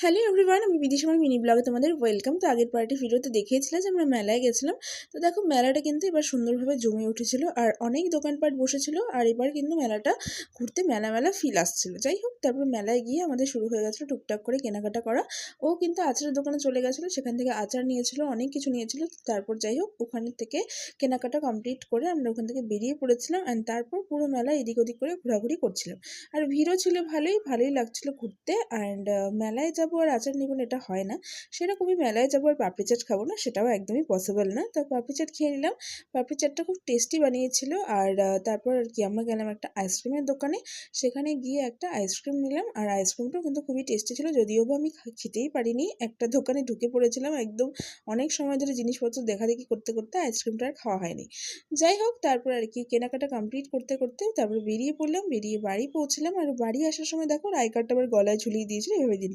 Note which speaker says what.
Speaker 1: Hello everyone, আমি বিদিশামার mini ব্লগে তোমাদের ওয়েলকাম। তো আগের পার্টি ভিডিওতে দেখিয়েছিলাম যে আমরা মেলায় গেছিলাম। তো দেখো মেলাটা কিন্তু এবার সুন্দরভাবে জমে উঠেছিল আর অনেক দোকানপাট বসেছিল। আর এবার কিন্তু মেলাটা ঘুরতে মেলা মেলা ফিল আসছিল। যাই হোক, তারপর মেলায় গিয়ে আমাদের শুরু হয়ে গেছিলো টুকটাক করে কেনাকাটা করা। ও কিন্তু আচারের দোকানে চলে গেছিলো, সেখান থেকে আচার নিয়েছিল, অনেক কিছু নিয়েছিল। তারপর যাই হোক, ওখানে থেকে কেনাকাটা কমপ্লিট করে আমরা ওখান থেকে বেরিয়ে পড়েছিলাম। অ্যান্ড তারপর পুরো মেলা এদিক ওদিক করে ঘোরাঘুরি করছিলাম। আর ভিড়ও ছিল ভালোই, ভালোই লাগছিল ঘুরতে। অ্যান্ড মেলায় যাবো আর আচার নিবো এটা হয় না, সেরকমই মেলায় যাবো আর পাপড়ি চাট খাবো না, সেটাও একদমই পসিবল না। তো পাপড়ি চাট খেয়ে নিলাম। পাপড়ি চাটটা খুব টেস্টি বানিয়েছিল। আর তারপর আর কি আমরা গেলাম একটা আইসক্রিমের দোকানে, সেখানে গিয়ে একটা আইসক্রিম নিলাম। আর আইসক্রিমটাও কিন্তু খুবই টেস্টি ছিল, যদিও বা আমি খেতেই পারিনি। একটা দোকানে ঢুকে পড়েছিলাম একদম, অনেক সময় ধরে জিনিসপত্র দেখাদেখি করতে করতে আইসক্রিমটা আর খাওয়া হয়নি। যাই হোক, তারপর আর কি কেনাকাটা কমপ্লিট করতে করতে তারপর বেরিয়ে পড়লাম, বেরিয়ে বাড়ি পৌঁছলাম। আর বাড়ি আসার সময় দেখো আই কার্ডটা আবার গলায় ঝুলিয়ে দিয়েছিল, এভাবে দিন